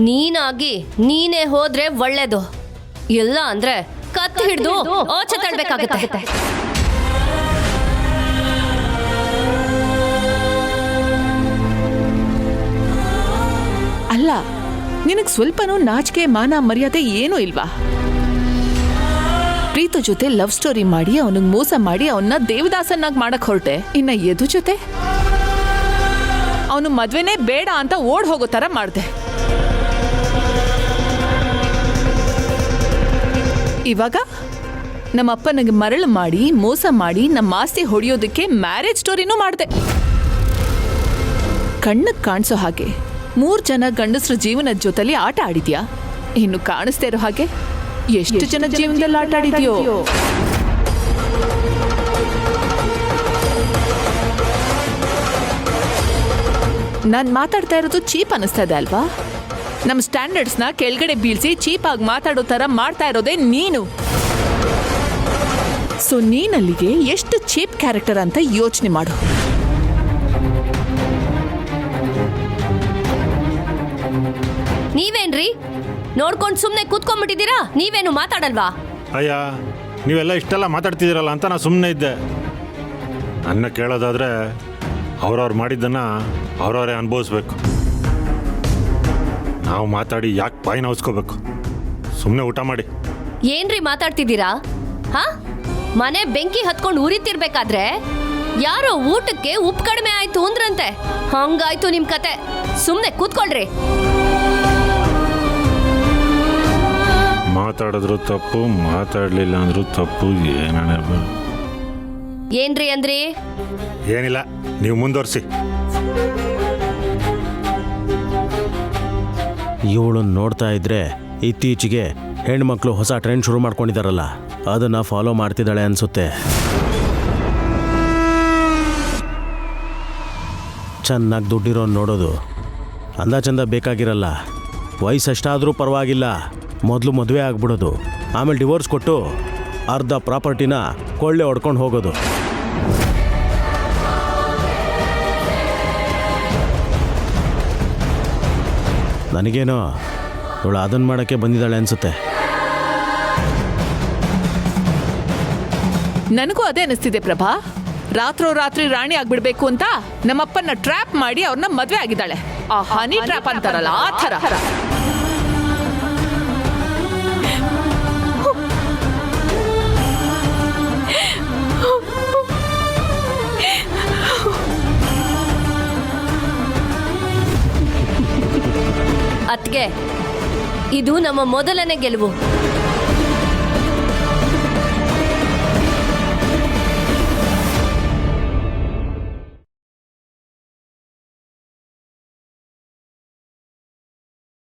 ನೀನಾಗಿ ನೀನೇ ಹೋದ್ರೆ ಒಳ್ಳೇದು, ಇಲ್ಲ ಅಂದ್ರೆ ಕತ್ತು ಹಿಡಿದು ಆಚೆ ತಳ್ಬೇಕಾಗುತ್ತೆ. ಅಲ್ಲ, ನಿನಗ್ ಸ್ವಲ್ಪನೂ ನಾಚಿಕೆ ಮಾನ ಮರ್ಯಾದೆ ಏನೂ ಇಲ್ವಾ? ಪ್ರೀತು ಜೊತೆ ಲವ್ ಸ್ಟೋರಿ ಮಾಡಿ ಅವನಿಗೆ ಮೋಸ ಮಾಡಿ ಅವನ್ನ ದೇವದಾಸನ್ನಾಗಿ ಮಾಡಕ್ ಹೊರಟೆ. ಇನ್ನ ಯದು ಜೊತೆ ಅವನು ಮದ್ವೆನೇ ಬೇಡ ಅಂತ ಓಡ್ ಹೋಗೋ ತರ ಮಾಡ್ದೆ. ಇವಾಗ ನಮ್ಮಪ್ಪನಿಗೆ ಮರಳು ಮಾಡಿ ಮೋಸ ಮಾಡಿ ನಮ್ಮ ಆಸ್ತಿ ಹೊಡೆಯೋದಕ್ಕೆ ಮ್ಯಾರೇಜ್ ಸ್ಟೋರಿನೂ ಮಾಡ್ದೆ. ಕಣ್ಣಕ್ ಕಾಣಿಸೋ ಹಾಗೆ 3 ಜನ ಗಂಡಸ್ರ ಜೀವನದ ಜೊತೆಲಿ ಆಟ ಆಡಿದ್ಯಾ? ಇನ್ನು ಕಾಣಿಸ್ತಾ ಇರೋ ಹಾಗೆ ಎಷ್ಟು ಜನ ಜೀವನದಲ್ಲಿ ಆಟ ಆಡಿದ್ಯೋ? ನಾನ್ ಮಾತಾಡ್ತಾ ಇರೋದು ಚೀಪ್ ಅನಿಸ್ತಾ ಇದೆ ಅಲ್ವಾ? ನಮ್ಮ ಸ್ಟ್ಯಾಂಡರ್ಡ್ಸ್ನ ಕೆಳಗಡೆ ಬೀಳ್ಸಿ ಚೀಪ್ ಆಗಿ ಮಾತಾಡೋ ತರ ಮಾಡ್ತಾ ಇರೋದೇ ನೀನು. ಸೊ ನೀನಲ್ಲಿಗೆ ಎಷ್ಟು ಚೀಪ್ ಕ್ಯಾರೆಕ್ಟರ್ ಅಂತ ಯೋಚನೆ ಮಾಡು. ನೀವೇನ್ರಿ ನೋಡ್ಕೊಂಡು ಸುಮ್ಮನೆ ಕೂತ್ಕೊಂಡ್ಬಿಟ್ಟಿದ್ದೀರಾ? ನೀವೇನು ಮಾತಾಡಲ್ವಾ? ಅಯ್ಯ, ನೀವೆಲ್ಲ ಇಷ್ಟೆಲ್ಲ ಮಾತಾಡ್ತಿದ್ದೀರಲ್ಲ ಅಂತ ನಾನು ಸುಮ್ಮನೆ ಇದ್ದೆ. ನನ್ನ ಕೇಳೋದಾದ್ರೆ ಅವ್ರವ್ರು ಮಾಡಿದ್ದನ್ನು ಅವ್ರವರೇ ಅನುಭವಿಸ್ಬೇಕು. ನಾವು ಮಾತಾಡಿ ಯಾಕೆ ಬಾಯಿ ನೋವಿಸ್ಕೋಬೇಕು? ಸುಮ್ಮನೆ ಊಟ ಮಾಡಿ. ಏನ್ರಿ ಮಾತಾಡ್ತಿದ್ದೀರಾ? ಹಾ, ಮನೆ ಬೆಂಕಿ ಹತ್ಕೊಂಡು ಉರಿತಿರ್ಬೇಕಾದ್ರೆ ಯಾರೋ ಊಟಕ್ಕೆ ಉಪ್ಪು ಕಡಿಮೆ ಆಯ್ತು ಅಂದ್ರಂತೆ. ಹಂಗಾಯ್ತು ನಿಮ್ ಕತೆ. ಸುಮ್ಮನೆ ಕೂತ್ಕೊಳ್ರಿ. ಮಾತಾಡಿದ್ರು ತಪ್ಪು, ಮಾತಾಡಲಿಲ್ಲ ಅಂದ್ರೂ ತಪ್ಪು. ಏನ್ರಿ ಅಂದ್ರಿ? ಏನಿಲ್ಲ, ನೀವು ಮುಂದುವರಿಸಿ. ಇವಳನ್ನ ನೋಡ್ತಾ ಇದ್ರೆ ಇತ್ತೀಚೆಗೆ ಹೆಣ್ಮಕ್ಳು ಹೊಸ ಟ್ರೆಂಡ್ ಶುರು ಮಾಡ್ಕೊಂಡಿದಾರಲ್ಲ, ಅದನ್ನ ಫಾಲೋ ಮಾಡ್ತಿದ್ದಾಳೆ ಅನ್ಸುತ್ತೆ. ಚೆನ್ನಾಗಿ ದುಡ್ಡಿರೋ ನೋಡೋದು ಅಂದ ಚಂದ ಬೇಕಾಗಿರಲ್ಲ. ವಯಸ್ಸಷ್ಟಾದರೂ ಪರವಾಗಿಲ್ಲ, ಮೊದಲು ಮದುವೆ ಆಗ್ಬಿಡೋದು, ಆಮೇಲೆ ಡಿವೋರ್ಸ್ ಕೊಟ್ಟು ಅರ್ಧ ಪ್ರಾಪರ್ಟಿನ ಕೊಳ್ಳೆ ಹೊಡ್ಕೊಂಡು ಹೋಗೋದು. ನನಗೇನೋ ಇವಳು ಅದನ್ನು ಮಾಡೋಕ್ಕೆ ಬಂದಿದ್ದಾಳೆ ಅನಿಸುತ್ತೆ. ನನಗೂ ಅದೇ ಅನಿಸ್ತಿದೆ ಪ್ರಭಾ. ರಾತ್ರಿ ರಾಣಿ ಆಗ್ಬಿಡ್ಬೇಕು ಅಂತ ನಮ್ಮಪ್ಪನ ಟ್ರ್ಯಾಪ್ ಮಾಡಿ ಅವ್ರನ್ನ ಮದ್ವೆ ಆಗಿದ್ದಾಳೆ. ಆ ಹನಿ ಟ್ರ್ಯಾಪ್ ಅಂತಾರಲ್ಲ, ಆ ಥರ. ಅತ್ಗೆ, ಇದು ನಮ್ಮ ಮೊದಲನೇ ಗೆಲುವು.